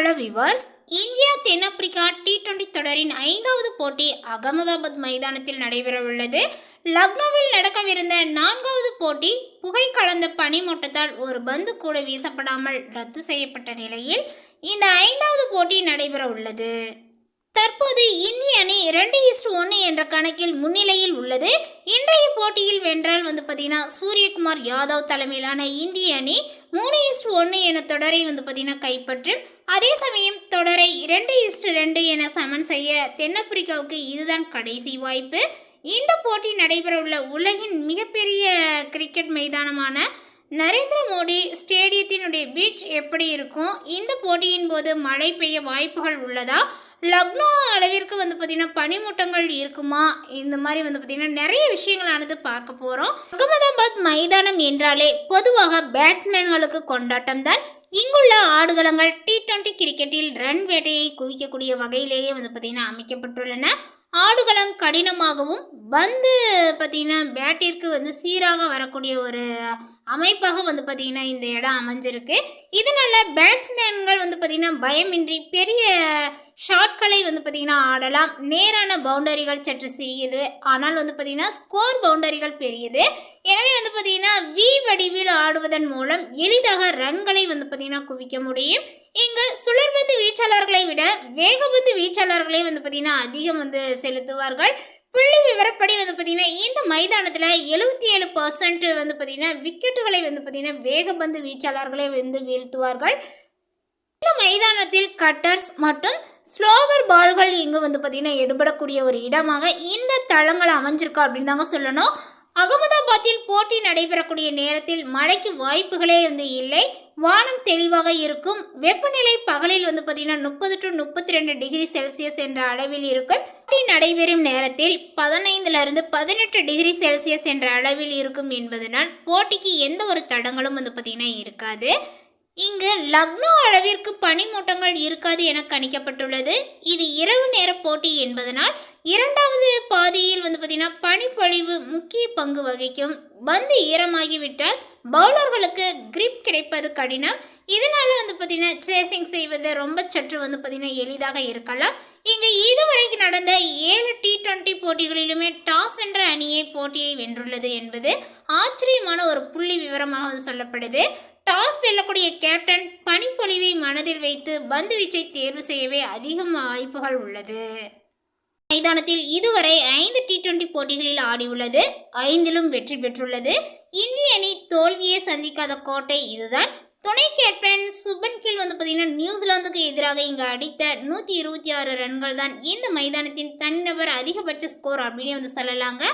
Hello viewers. India தென்னாப்பிரிக்கா T20 தொடரின் 5வது போட்டி அகமதாபாத் மைதானத்தில் நடைபெறவுள்ளது. லக்னோவில் நடக்கவிருந்த 4வது போட்டி புகை கலந்த பனிமூட்டத்தால் ஒரு பந்து கூட வீசப்படாமல் ரத்து செய்யப்பட்ட நிலையில் இந்த 5வது போட்டி நடைபெற உள்ளது. தற்போது இந்திய அணி 2-1 என்ற கணக்கில் முன்னிலையில் உள்ளது. இன்றைய போட்டியில் வென்றால் பார்த்தீங்கன்னா சூரியகுமார் யாதவ் தலைமையிலான இந்திய அணி 3-1 என தொடரை பார்த்தீங்கன்னா கைப்பற்றும். அதே சமயம் தொடரை 2-2 என சமன் செய்ய தென்னாப்பிரிக்காவுக்கு இதுதான் கடைசி வாய்ப்பு. இந்த போட்டி நடைபெறவுள்ள உலகின் மிகப்பெரிய கிரிக்கெட் மைதானமான நரேந்திர மோடி ஸ்டேடியத்தினுடைய பீச் எப்படி இருக்கும்? இந்த போட்டியின் போது மழை பெய்ய வாய்ப்புகள் உள்ளதா? லக்னோ அளவிற்கு பார்த்தீங்கன்னா பனிமூட்டங்கள் இருக்குமா? இந்த மாதிரி பார்த்தீங்கன்னா நிறைய விஷயங்களானது பார்க்க போகிறோம். அகமதாபாத் மைதானம் என்றாலே பொதுவாக பேட்ஸ்மேன்களுக்கு கொண்டாட்டம் தான். இங்குள்ள ஆடுகளங்கள் டி20 கிரிக்கெட்டில் ரன் வேட்டையை குவிக்கக்கூடிய வகையிலேயே பார்த்தீங்கன்னா அமைக்கப்பட்டுள்ளன. ஆடுகளம் கடினமாகவும் பந்து பார்த்தீங்கன்னா பேட்டிற்கு சீராக வரக்கூடிய ஒரு அமைப்பாக பார்த்தீங்கன்னா இந்த இடம் அமைஞ்சிருக்கு. இதனால பேட்ஸ்மேன்கள் பார்த்தீங்கன்னா பயமின்றி பெரிய ஷாட்களை பார்த்தீங்கன்னா ஆடலாம். நேரான பவுண்டரிகள் சற்று சிறியது, ஆனால் பார்த்தீங்கன்னா ஸ்கோர் பவுண்டரிகள் பெரியது. எனவே பார்த்தீங்கன்னா வி வடிவில் ஆடுவதன் மூலம் எளிதாக ரன்களை பார்த்தீங்கன்னா குவிக்க முடியும். இங்கு சுழற்பந்து வீச்சாளர்களை விட வேகப்பந்து வீச்சாளர்களை பார்த்தீங்கன்னா அதிகம் செலுத்துவார்கள். புள்ளி விவரப்படி பார்த்தீங்கன்னா இந்த மைதானத்தில் 77% பார்த்தீங்கன்னா விக்கெட்டுகளை பார்த்தீங்கன்னா வேகப்பந்து வீச்சாளர்களை வீழ்த்துவார்கள். இந்த மைதானத்தில் கட்டர்ஸ் மற்றும் ஸ்லோவர் பால்கள் இங்கு பார்த்தீங்கன்னா எடுபடக்கூடிய ஒரு இடமாக இந்த தளங்கள் அமைஞ்சிருக்கா அப்படின்னு தாங்க சொல்லணும். அகமதாபாத்தில் போட்டி நடைபெறக்கூடிய நேரத்தில் மழைக்கு வாய்ப்புகளே இல்லை. வானம் தெளிவாக இருக்கும். வெப்பநிலை பகலில் பார்த்தீங்கன்னா 30 to 32 டிகிரி செல்சியஸ் என்ற அளவில் இருக்கும். போட்டி நடைபெறும் நேரத்தில் 15 to 18 டிகிரி செல்சியஸ் என்ற அளவில் இருக்கும் என்பதனால் போட்டிக்கு எந்த ஒரு தடங்களும் பார்த்தீங்கன்னா இருக்காது. இங்கு லக்னோ அளவிற்கு பனிமூட்டங்கள் இருக்காது என கணிக்கப்பட்டுள்ளது. இது இரவு நேர போட்டி என்பதனால் இரண்டாவது பாதியில் பார்த்தீங்கன்னா பனிப்பொழிவு முக்கிய பங்கு வகிக்கும். பந்து ஈரமாகிவிட்டால் பவுலர்களுக்கு கிரிப் கிடைப்பது கடினம். இதனால பார்த்தீங்கன்னா சேசிங் செய்வது ரொம்ப சற்று பார்த்தீங்கன்னா எளிதாக இருக்கலாம். இங்கு இதுவரைக்கு நடந்த 7 டி20 போட்டிகளிலுமே டாஸ் வென்ற அணியே போட்டியை வென்றுள்ளது என்பது ஆச்சரியமான ஒரு புள்ளி விவரமாக சொல்லப்படுது. டாஸ் வெல்லக்கூடிய கேப்டன் பனிப்பொழிவை மனதில் வைத்து பந்து வீச்சை தேர்வு செய்யவே அதிக வாய்ப்புகள் உள்ளது. மைதானத்தில் இதுவரை 5 டி20 போட்டிகளில் ஆடியுள்ளது. 5லும் வெற்றி பெற்றுள்ளது. இந்திய அணி தோல்வியை சந்திக்காத கோட்டை இதுதான். துணை கேப்டன் சுபன் கில் பார்த்தீங்கன்னா நியூசிலாந்துக்கு எதிராக இங்கு அடித்த 126 ரன்கள் தான் இந்த மைதானத்தின் தனிநபர் அதிகபட்ச ஸ்கோர் அப்படின்னு சொல்லலாங்க.